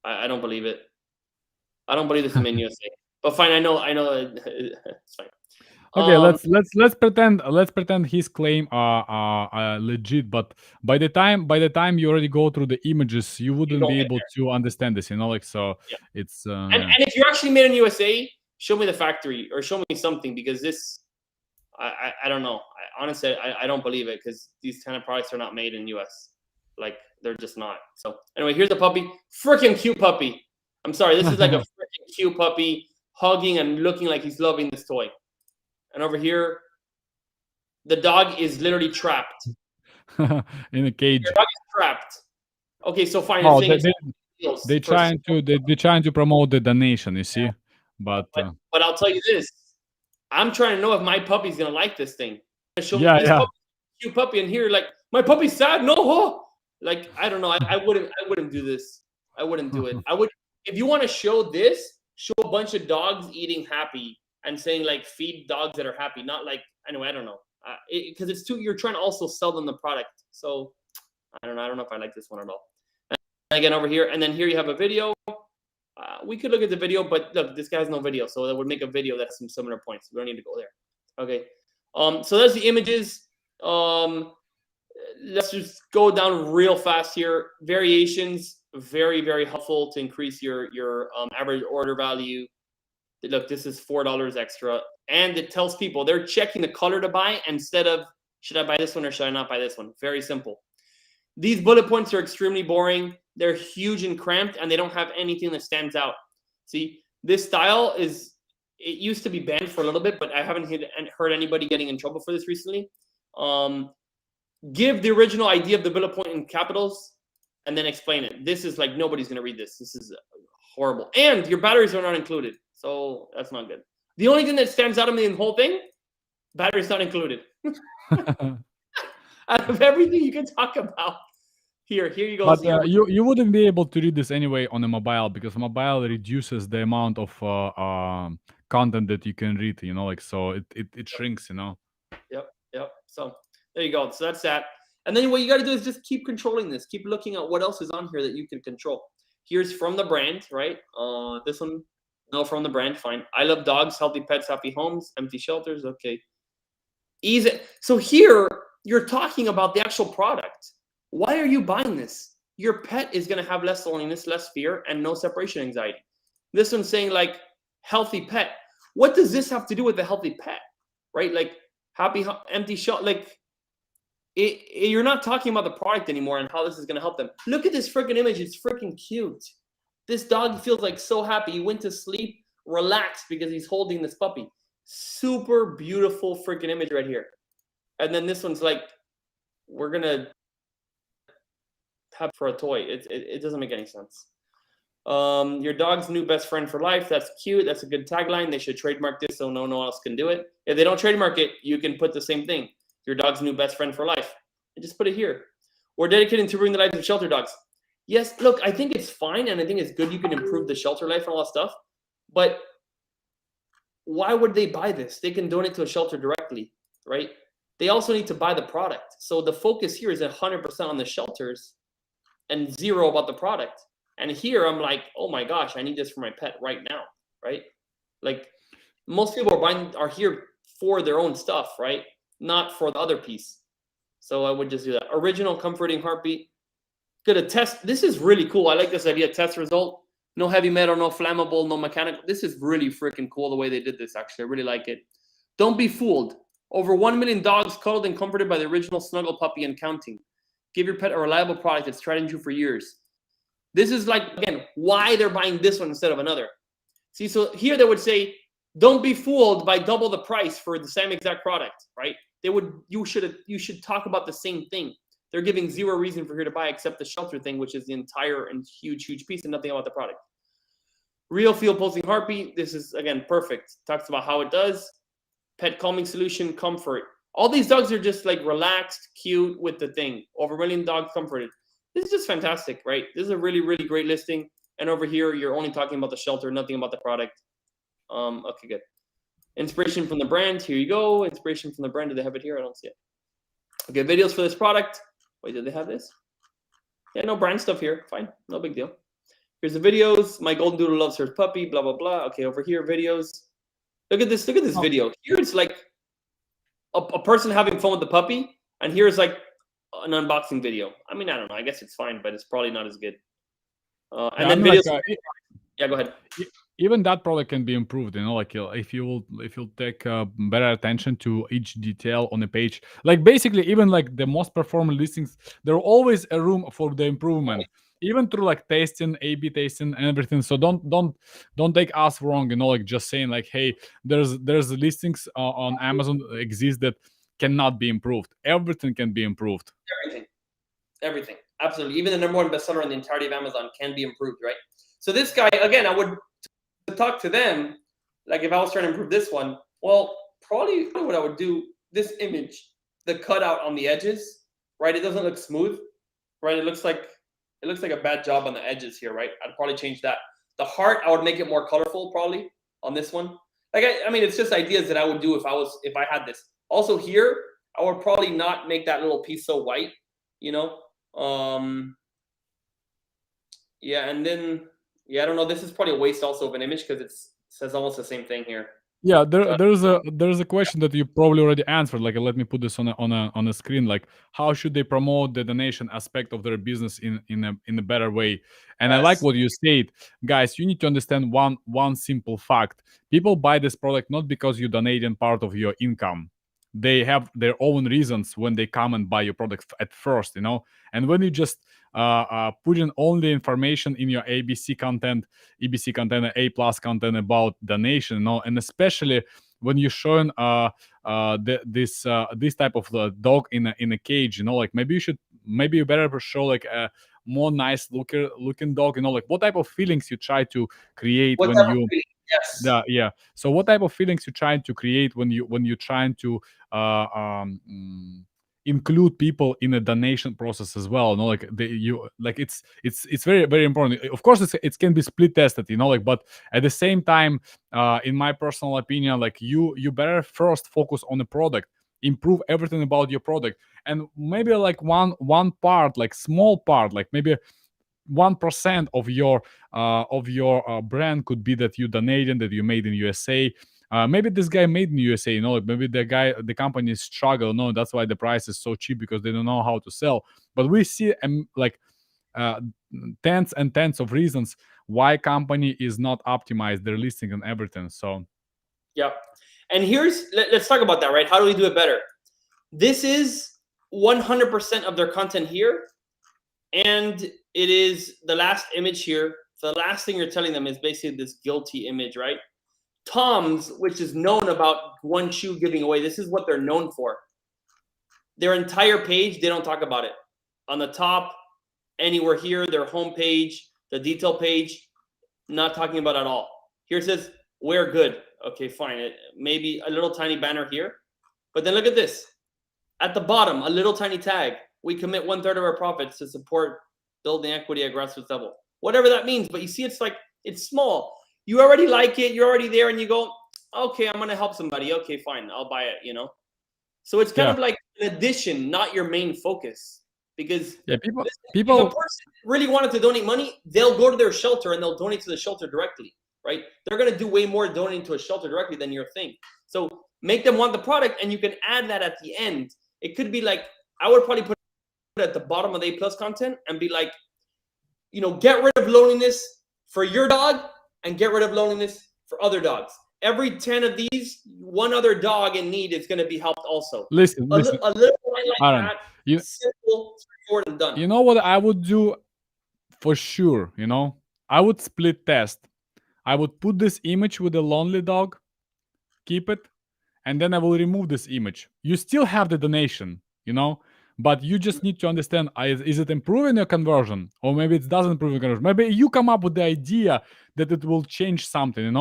I don't believe it. I don't believe this is made in USA. But fine, I know it's fine. Okay, let's pretend his claim are legit, but by the time you already go through the images, you wouldn't be able to understand this, like. So yeah. It's and if you're actually made in USA, show me the factory or show me something, because this I don't know. Honestly, I don't believe it, because these kind of products are not made in US. Like, they're just not. So anyway, here's a puppy. Freaking cute puppy. I'm sorry, this is like a freaking cute puppy hugging and looking like he's loving this toy. And over here, the dog is literally trapped. in a cage. Your dog is trapped. Okay, so fine. Oh, they're trying to promote the donation, you see. Yeah. But I'll tell you this. I'm trying to know if my puppy's gonna like this thing. Show yeah, me this yeah. puppy, cute puppy, and here, like, my puppy's sad. No, huh? Like, I don't know. I wouldn't do this. I wouldn't do it. I would, if you want to show this, show a bunch of dogs eating happy and saying like feed dogs that are happy, not like, anyway, I don't know, because it's too. You're trying to also sell them the product. So I don't know. I don't know if I like this one at all. And again, over here, and then here you have a video. We could look at the video, but look, this guy has no video, so that would make a video that has some similar points. We don't need to go there. Okay. So there's the images. Let's just go down real fast here. Variations, very, very helpful to increase your average order value. Look, this is $4 extra, and it tells people they're checking the color to buy instead of should I buy this one or should I not buy this one. Very simple. These bullet points are extremely boring. They're huge and cramped, and they don't have anything that stands out. See, this style it used to be banned for a little bit, but I haven't heard anybody getting in trouble for this recently. Give the original idea of the bullet point in capitals, and then explain it. This is like nobody's gonna read this. This is horrible, and your batteries are not included, so that's not good. The only thing that stands out of me in the whole thing, batteries not included. Out of everything you can talk about, here you go. But So you wouldn't be able to read this anyway on a mobile, because mobile reduces the amount of content that you can read. You know, like, so it shrinks. You know. Yep. So there you go. So that's that. And then what you got to do is just keep controlling this. Keep looking at what else is on here that you can control. Here's from the brand, right? This one, no, from the brand, fine. I love dogs, healthy pets, happy homes, empty shelters. Okay. Easy. So here you're talking about the actual product. Why are you buying this? Your pet is going to have less loneliness, less fear, and no separation anxiety. This one's saying like healthy pet. What does this have to do with a healthy pet, right? Like happy, empty shelter. Like you're not talking about the product anymore and how this is going to help them. Look at this freaking image. It's freaking cute. This dog feels like so happy. He went to sleep relaxed because he's holding this puppy. Super beautiful freaking image right here. And then this one's like, we're going to have for a toy. It doesn't make any sense. Your dog's new best friend for life. That's cute. That's a good tagline. They should trademark this so no one else can do it. If they don't trademark it, you can put the same thing. Your dog's new best friend for life. And just put it here. We're dedicated to bring the life of shelter dogs. Yes, look, I think it's fine, and I think it's good. You can improve the shelter life and all that stuff. But why would they buy this? They can donate to a shelter directly, right? They also need to buy the product. So the focus here is 100% on the shelters and zero about the product. And here I'm like, oh my gosh, I need this for my pet right now, right? Like most people are here for their own stuff, right? Not for the other piece. So I would just do that. Original comforting heartbeat. Gonna test. This is really cool. I like this idea. Test result. No heavy metal, no flammable, no mechanical. This is really freaking cool the way they did this, actually. I really like it. Don't be fooled. Over 1 million dogs cuddled and comforted by the original Snuggle Puppy and counting. Give your pet a reliable product that's tried and true for years. This is like, again, why they're buying this one instead of another. See, so here they would say, don't be fooled by double the price for the same exact product, right? You should talk about the same thing. They're giving zero reason for here to buy except the shelter thing, which is the entire and huge piece and nothing about the product. Real feel pulsing heartbeat. This is, again, perfect. Talks about how it does. Pet calming solution, comfort. All these dogs are just like relaxed, cute with the thing. Over 1 million dogs comforted. This is just fantastic, right? This is a really, really great listing. And over here, you're only talking about the shelter, nothing about the product. Okay, good. Inspiration from the brand. Here you go. Inspiration from the brand. Do they have it here? I don't see it. Okay, videos for this product. Wait, did they have this? Yeah, no brand stuff here. Fine, no big deal. Here's the videos. My golden doodle loves her puppy. Blah blah blah. Okay, over here, videos. Look at this. Look at this video. Here it's like a person having fun with the puppy, and here's like an unboxing video. I mean, I don't know. I guess it's fine, but it's probably not as good. And then videos. Yeah, go ahead. Even that probably can be improved, you know, like if you'll take better attention to each detail on a page. Like basically, even like the most performant listings, there's always a room for the improvement, even through like tasting, A/B tasting, and everything. So don't take us wrong, you know, like just saying like, hey, there's listings on Amazon exist that cannot be improved. Everything can be improved. Everything, absolutely. Even the #1 bestseller in the entirety of Amazon can be improved, right? So this guy, again, I would talk to them like if I was trying to improve this one. Well, probably what I would do, this image, the cutout on the edges, right? It doesn't look smooth, right? It looks like a bad job on the edges here, right? I'd probably change that. The heart, I would make it more colorful probably on this one. Like I mean, it's just ideas that I would do if I had this. Also here, I would probably not make that little piece so white, you know. Yeah, and then I don't know. This is probably a waste also of an image because it says almost the same thing here. Yeah, there's a question that you probably already answered. Like, let me put this on a screen. Like, how should they promote the donation aspect of their business in a better way? And I like what you said, guys. You need to understand one simple fact: people buy this product not because you donating part of your income. They have their own reasons when they come and buy your product at first, you know. And when you just put in only information in your EBC content, and A+ content about donation, you know, and especially when you're showing this type of dog in a cage, you know, like maybe you better show like more nice looking dog? You know, like what type of feelings you try to create What when type of you feeling? Yes. yeah. So what type of feelings you trying to create when you're trying to uh, um, mm, include people in a donation process as well? You know, like you like it's very very important. Of course, it can be split tested. You know, like but at the same time, in my personal opinion, like you better first focus on the product, improve everything about your product, and maybe like one part, like small part, like maybe 1% of your brand could be that you donated, that you made in USA. Maybe this guy made in USA, you know, like maybe the company struggle. No, that's why the price is so cheap because they don't know how to sell. But we see like uh, tens and tens of reasons why company is not optimized their listing and everything. So Yep. And let's talk about that, right? How do we do it better? This is 100% of their content here. And it is the last image here. So the last thing you're telling them is basically this guilty image, right? Tom's, which is known about one shoe giving away. This is what they're known for. Their entire page, they don't talk about it. On the top, anywhere here, their homepage, the detail page, not talking about at all. Here it says, we're good. Okay, fine. Maybe a little tiny banner here. But then look at this. At the bottom, a little tiny tag. We commit 1/3 of our profits to support building equity at grassroots level. Whatever that means. But you see, it's small. You already like it. You're already there, and you go, okay, I'm going to help somebody. Okay, fine. I'll buy it, So it's kind yeah, of like an addition, not your main focus. Because yeah, if a people person really wanted to donate money, they'll go to their shelter and they'll donate to the shelter directly, right? They're going to do way more donating to a shelter directly than your thing. So make them want the product, and you can add that at the end. It could be like, I would probably put it at the bottom of the A+ content and be like, get rid of loneliness for your dog and get rid of loneliness for other dogs. Every 10 of these, one other dog in need is going to be helped also. listen, A little line like Aaron, that, you simple, straightforward, and done. you know what I would do for sure, I would split test. I would put this image with a lonely dog, keep it, and then I will remove this image. You still have the donation, but you just need to understand, is it improving your conversion, or maybe it doesn't improve your conversion. Maybe you come up with the idea that it will change something.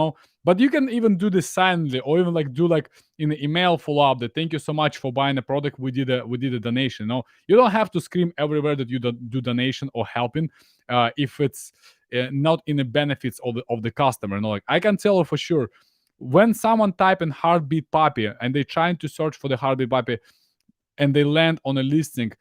But you can even do this silently, or even like do like in the email follow-up that thank you so much for buying the product. We did a donation. You don't have to scream everywhere that you do donation or helping if it's not in the benefits of the customer. Like I can tell you for sure, when someone type in heartbeat puppy and they trying to search for the heartbeat puppy and they land on a listing,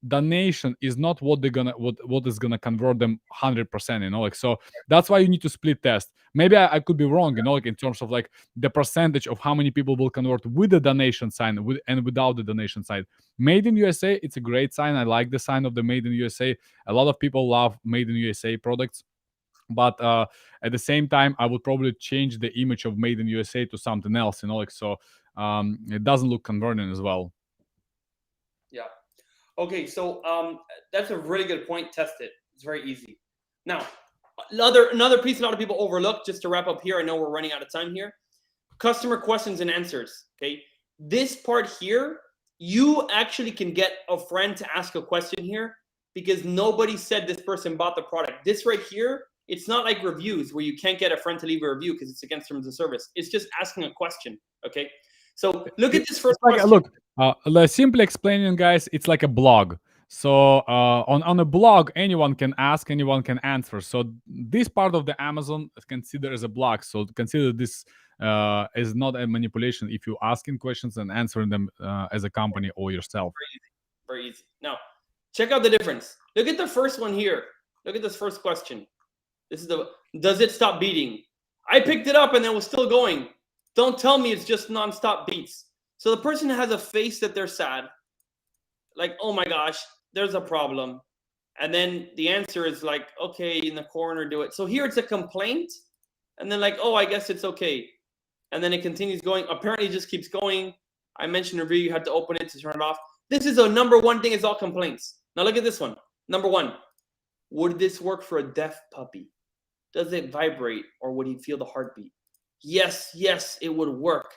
donation is not what is gonna convert them 100%. Like, so that's why you need to split test. Maybe I could be wrong, like in terms of like the percentage of how many people will convert with the donation sign and without the donation sign. Made in USA, it's a great sign. I like the sign of the Made in USA. A lot of people love Made in USA products. But at the same time, I would probably change the image of Made in USA to something else, like, so it doesn't look converting as well. Yeah. Okay, so that's a really good point. Test it. It's very easy. Now, another piece a lot of people overlook, just to wrap up here, I know we're running out of time here. Customer questions and answers. Okay. This part here, you actually can get a friend to ask a question here because nobody said this person bought the product. This right here, it's not like reviews where you can't get a friend to leave a review because it's against terms of service. It's just asking a question. Okay. So look at this first question. Look, simply explaining, guys, it's like a blog. So on a blog, anyone can ask, anyone can answer. So this part of the Amazon is considered as a blog. So consider this as not a manipulation if you're asking questions and answering them as a company or yourself. Very easy. Now, check out the difference. Look at the first one here. Look at this first question. This is does it stop beating? I picked it up and it was still going. Don't tell me it's just nonstop beats. So the person has a face that they're sad. Like, oh my gosh, there's a problem. And then the answer is like, okay, in the corner, do it. So here it's a complaint. And then like, oh, I guess it's okay. And then it continues going. Apparently it just keeps going. I mentioned review, you had to open it to turn it off. This is a number one thing, is all complaints. Now look at this one. Number one, would this work for a deaf puppy? Does it vibrate or would he feel the heartbeat? Yes, it would work.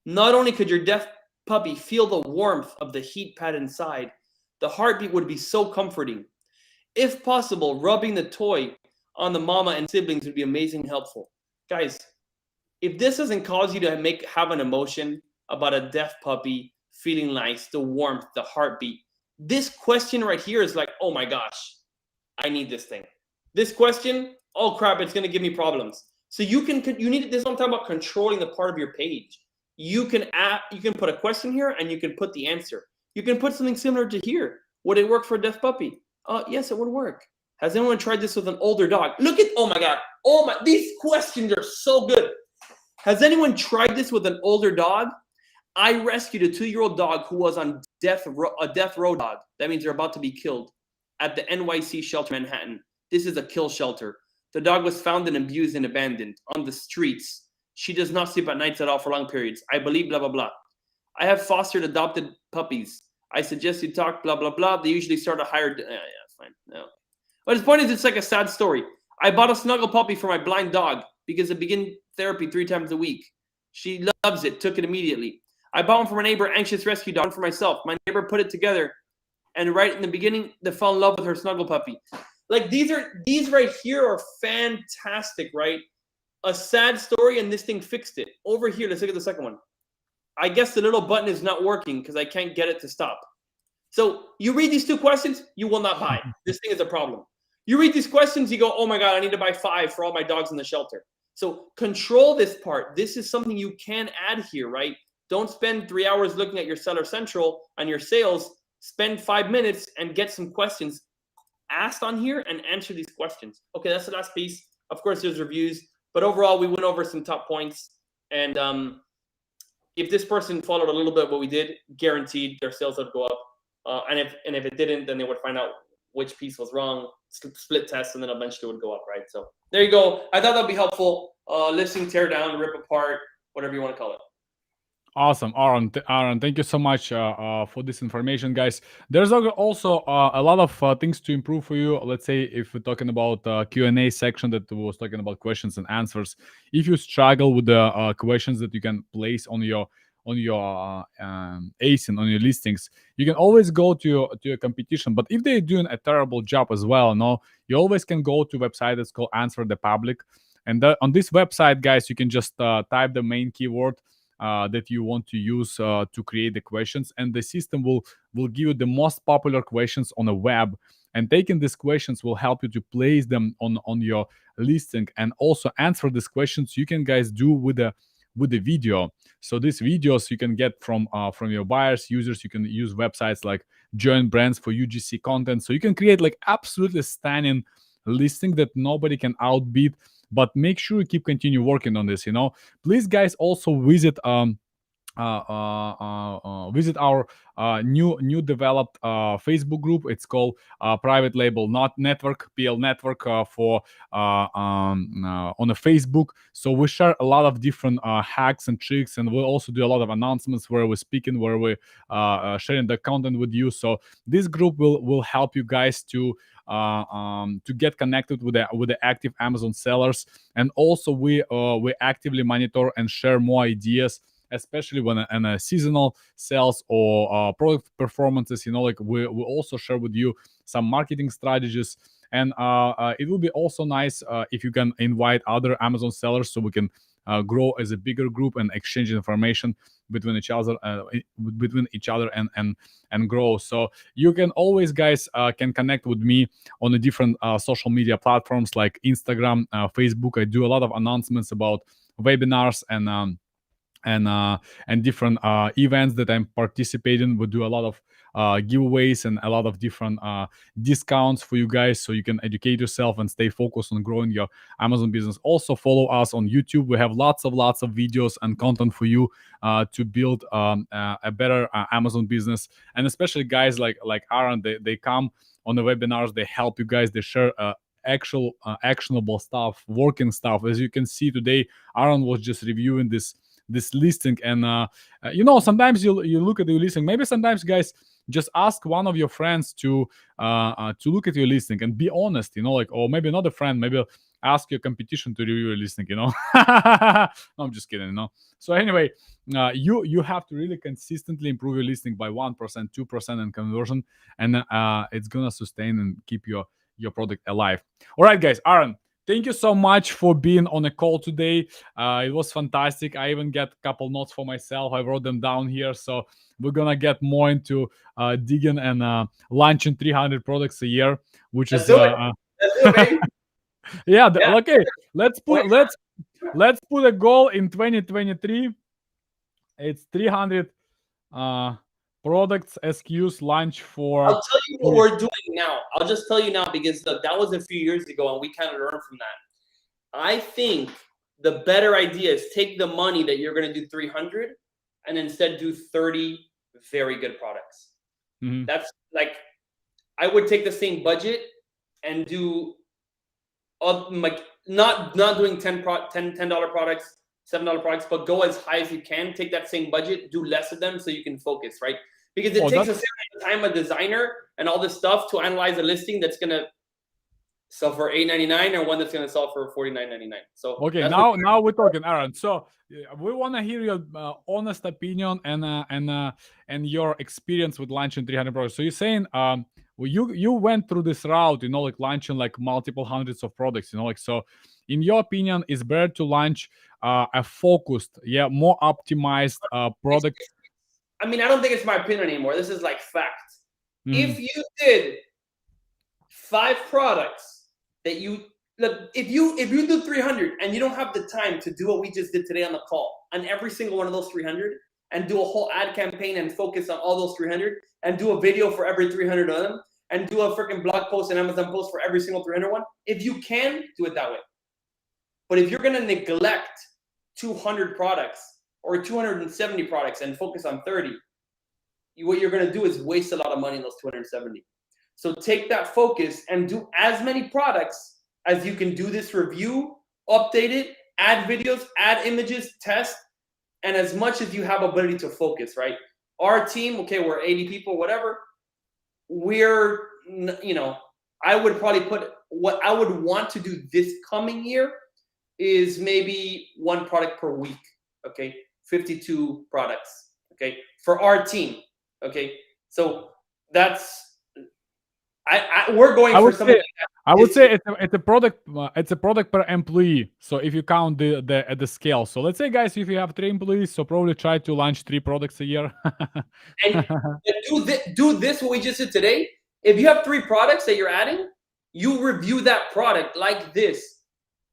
Not only could your deaf puppy feel the warmth of the heat pad inside, the heartbeat would be so comforting. If possible, rubbing the toy on the mama and siblings would be amazing and helpful. Guys, if this doesn't cause you to have an emotion about a deaf puppy feeling nice, the warmth, the heartbeat, this question right here is like, oh my gosh, I need this thing. This question, oh crap, it's gonna give me problems. So you need this. I'm talking about controlling the part of your page. You can put a question here and you can put the answer. You can put something similar to here. Would it work for a deaf puppy? Yes, it would work. Has anyone tried this with an older dog? Oh my God, these questions are so good. Has anyone tried this with an older dog? I rescued a 2-year-old dog who was on a death row dog. That means they're about to be killed at the NYC shelter in Manhattan. This is a kill shelter. The dog was found and abused and abandoned on the streets. She does not sleep at nights at all for long periods. I believe blah, blah, blah. I have fostered adopted puppies. I suggest you talk blah, blah, blah. They usually start a higher... yeah, fine. No. But his point is, it's like a sad story. I bought a snuggle puppy for my blind dog because I begin therapy 3 times a week. She loves it, took it immediately. I bought one for my neighbor, anxious rescue dog, one for myself. My neighbor put it together, and right in the beginning, they fell in love with her snuggle puppy. Like these right here are fantastic, right? A sad story, and this thing fixed it. Over here, let's look at the second one. I guess the little button is not working because I can't get it to stop. So you read these 2 questions, you will not buy. This thing is a problem. You read these questions, you go, oh my God, I need to buy 5 for all my dogs in the shelter. So control this part. This is something you can add here, right? Don't spend 3 hours looking at your Seller Central and your sales. Spend 5 minutes and get some questions asked on here and answer these questions. Okay, that's the last piece. Of course, there's reviews, but overall, we went over some top points. And if this person followed a little bit what we did, guaranteed their sales would go up. And if it didn't, then they would find out which piece was wrong, split test, and then eventually it would go up, right? So there you go. I thought that'd be helpful. Listing, tear down, rip apart, whatever you want to call it. Awesome, Aaron, thank you so much for this information, guys. There's also a lot of things to improve for you. Let's say if we're talking about Q&A section that was talking about questions and answers. If you struggle with the questions that you can place on your ASIN, on your listings, you can always go to your competition. But if they're doing a terrible job as well, no, you always can go to a website that's called Answer the Public, and on this website, guys, you can just type the main keyword that you want to use to create the questions, and the system will give you the most popular questions on the web, and taking these questions will help you to place them on your listing, and also answer these questions you can guys do with the video. So these videos you can get from your buyers, users. You can use websites like Join Brands for UGC content, so you can create like absolutely stunning listing that nobody can outbid. But make sure you continue working on this. Please, guys, also visit visit our new developed Facebook group. It's called Private Label Not Network, PL Network, for on a Facebook. So we share a lot of different hacks and tricks, and we'll also do a lot of announcements where we're speaking, where we're sharing the content with you. So this group will help you guys to get connected with the active Amazon sellers, and also we actively monitor and share more ideas, especially when in a seasonal sales or product performances. Like we also share with you some marketing strategies, and it will be also nice if you can invite other Amazon sellers, so we can grow as a bigger group and exchange information between each other and grow. So you can always, guys, can connect with me on the different social media platforms like Instagram, Facebook. I do a lot of announcements about webinars and different events that I'm participating. We do a lot of giveaways and a lot of different discounts for you guys, so you can educate yourself and stay focused on growing your Amazon business. Also follow us on YouTube. We have lots of videos and content for you to build a better Amazon business. And especially guys like Aaron, they come on the webinars, they help you guys, they share actual actionable stuff, working stuff. As you can see today, Aaron was just reviewing this listing, and sometimes you look at your listing. Maybe sometimes, guys, just ask one of your friends to look at your listing and be honest, or maybe not a friend, maybe ask your competition to review your listing. No, I'm just kidding. So anyway, you have to really consistently improve your listing by 1%, 2% in conversion, and it's gonna sustain and keep your your product alive. All right, guys. Aaron, thank you so much for being on a call today. It was fantastic. I even get a couple notes for myself. I wrote them down here. So we're gonna get more into digging and launching 300 products a year, which Let's is do it. Let's do it, baby. yeah. Yeah. Okay, let's put 20. let's put a goal in 2023. It's 300 uh products SKUs launch for. I'll tell you what we're doing now. I'll just tell you now because look, that was a few years ago and we kind of learned from that. I think the better idea is take the money that you're going to do 300 and instead do 30 very good products. Mhm. That's like, I would take the same budget and do like not doing $10 products, $7 products, but go as high as you can. Take that same budget, do less of them so you can focus, right? Because it takes a certain time a designer and all this stuff to analyze a listing that's gonna sell for $8.99 or one that's gonna sell for $49.99. So okay, now we're talking, Aaron. So we want to hear your honest opinion and your experience with launching 300 products. So you're saying well, you went through this route, like launching like multiple hundreds of products, like so. In your opinion, is better to launch a focused, more optimized product? I mean, I don't think it's my opinion anymore. This is like fact. Mhm. If you did 5 products that you look, if you do 300 and you don't have the time to do what we just did today on the call on every single one of those 300 and do a whole ad campaign and focus on all those 300 and do a video for every 300 of them and do a freaking blog post and Amazon post for every single 300 one, if you can, do it that way. But if you're going to neglect 200 products or 270 products and focus on 30, what you're going to do is waste a lot of money in those 270. So take that focus and do as many products as you can do this review, update it, add videos, add images, test, and as much as you have ability to focus, right? Our team, okay, we're 80 people, whatever. We're, I would probably put what I would want to do this coming year is maybe 1 product per week, okay? 52 products, okay? For our team, okay? So that's, we're going for something. I would say it's a product. It's a product per employee. So if you count the scale, so let's say, guys, if you have 3 employees, so probably try to launch 3 products a year. And do this what we just did today. If you have 3 products that you're adding, you review that product like this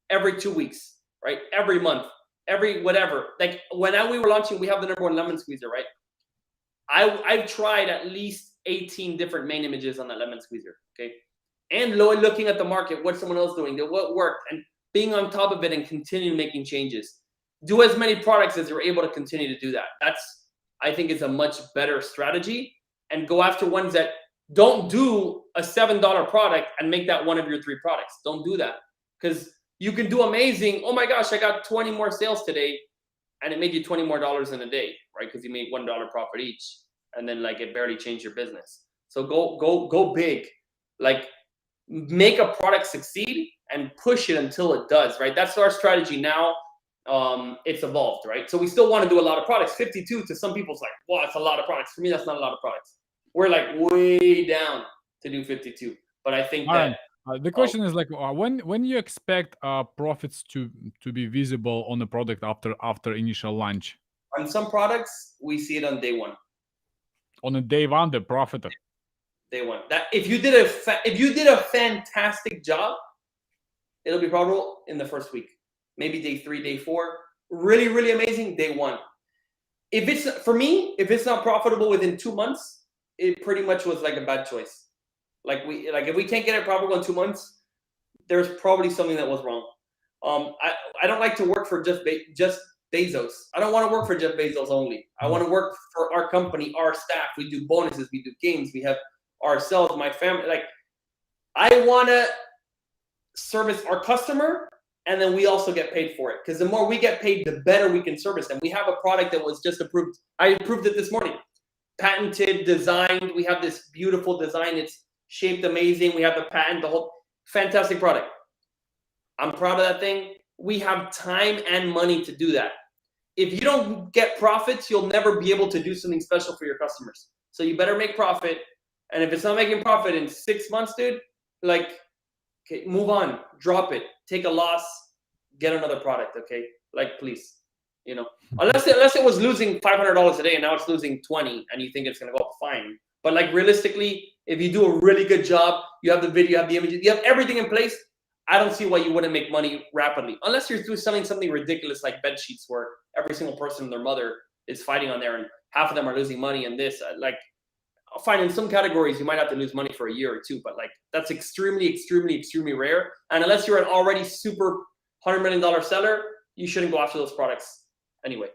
every 2 weeks, right? Every month, every whatever. Like when we were launching, we have the #1 lemon squeezer, right? I've tried at least 18 different main images on that lemon squeezer, okay? And looking at the market, what someone else doing, what worked, and being on top of it and continue making changes. Do as many products as you're able to continue to do that. That's, I think, is a much better strategy. And go after ones that don't do a $7 product and make that one of your 3 products. Don't do that, because you can do amazing. Oh my gosh, I got 20 more sales today, and it made you $20 more in a day, right? Because you made $1 profit each, and then like it barely changed your business. So go big, like make a product succeed and push it until it does, right? That's our strategy now. It's evolved, right? So we still want to do a lot of products. 52 to some people's like, well, it's a lot of products. For me, that's not a lot of products. We're like way down to do 52. But I think that the question is like, when you expect profits to be visible on the product after initial launch? On some products, we see it on day 1. On a day 1, the profit. Day 1. That if you did a fantastic job, it'll be profitable in the first week. Maybe day 3, day 4. Really, really amazing, day 1. If it's not profitable within 2 months, it pretty much was like a bad choice. Like if we can't get it profitable in 2 months, there's probably something that was wrong. I don't like to work for just Bezos. I don't want to work for Jeff Bezos only. I want to work for our company, our staff. We do bonuses, we do games, we have ourselves, my family. Like, I want to service our customer, and then we also get paid for it. Because the more we get paid, the better we can service them. We have a product that was just approved. I approved it this morning. Patented, designed. We have this beautiful design. It's shaped amazing. We have the patent, the whole fantastic product. I'm proud of that thing. We have time and money to do that. If you don't get profits, you'll never be able to do something special for your customers. So you better make profit. And if it's not making profit in 6 months, dude, like, Okay, move on, drop it, take a loss, get another product. Okay, like please, unless it was losing $500 a day and now it's losing 20, and you think it's gonna go up, fine. But like realistically, if you do a really good job, you have the video, you have the images, you have everything in place. I don't see why you wouldn't make money rapidly, unless you're selling something ridiculous like bed sheets, where every single person and their mother is fighting on there, and half of them are losing money. And this, like, fine, in some categories you might have to lose money for a year or two, but like that's extremely, extremely, extremely rare. And unless you're an already super $100 million seller, you shouldn't go after those products anyway.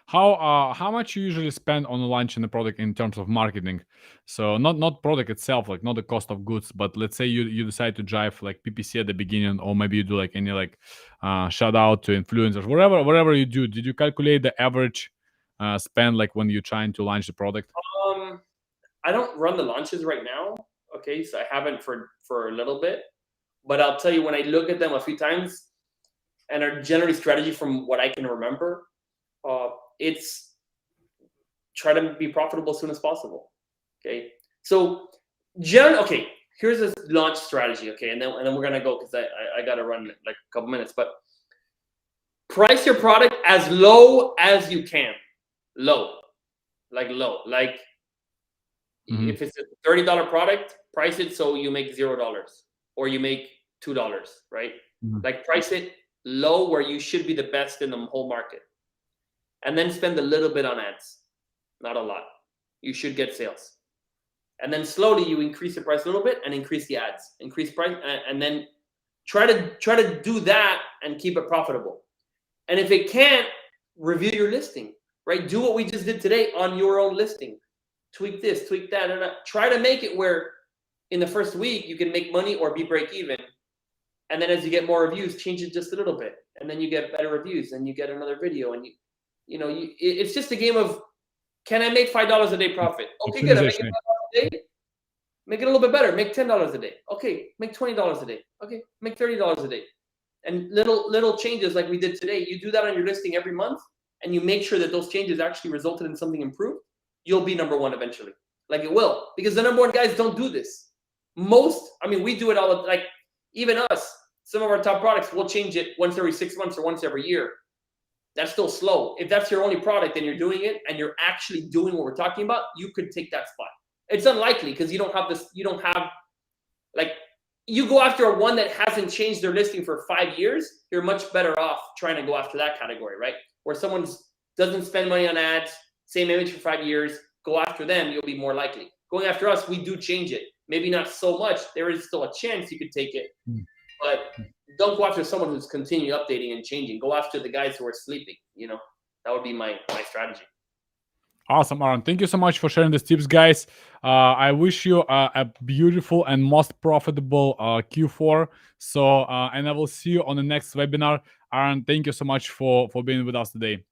How much you usually spend on launching the product in terms of marketing? So not product itself, like not the cost of goods, but let's say you decide to drive like PPC at the beginning, or maybe you do like any like shout out to influencers, whatever you do. Did you calculate the average spend like when you're trying to launch the product? I don't run the launches right now. Okay, so I haven't for a little bit, but I'll tell you, when I look at them a few times, and are generally strategy from what I can remember, it's try to be profitable as soon as possible. Okay, so okay, here's this launch strategy. Okay, and then we're gonna go, because I gotta run like a couple minutes. But price your product as low as you can. Low. Like if it's a $30 product, price it so you make $0 or you make $2, right? Like price it low where you should be the best in the whole market, and then spend a little bit on ads, not a lot. You should get sales, and then slowly you increase the price a little bit and increase the ads, increase price, and then try to do that and keep it profitable. And if it can't, review your listing, right? Do what we just did today on your own listing. Tweak this, tweak that, and try to make it where in the first week you can make money or be break even. And then as you get more reviews, change it just a little bit, and then you get better reviews, and you get another video, and it's just a game of, can I make $5 a day profit? Okay, good. I make it $5 a day. Make it a little bit better. Make $10 a day. Okay, make $20 a day. Okay, make $30 a day. And little changes like we did today. You do that on your listing every month, and you make sure that those changes actually resulted in something improved. You'll be number one eventually. Like it will, because the number one guys don't do this. We do it all. Like even us, some of our top products, we'll change it once every 6 months or once every year. That's still slow. If that's your only product and you're doing it and you're actually doing what we're talking about, you could take that spot. It's unlikely, because you don't have like, you go after one that hasn't changed their listing for 5 years, you're much better off trying to go after that category, right? Where someone doesn't spend money on ads, same image for 5 years, go after them, you'll be more likely. Going after us, we do change it. Maybe not so much. There is still a chance you could take it, but don't go after someone who's continually updating and changing. Go after the guys who are sleeping. That would be my strategy. Awesome, Aaron. Thank you so much for sharing these tips, guys. I wish you a beautiful and most profitable Q4. So, and I will see you on the next webinar. Aaron, thank you so much for being with us today.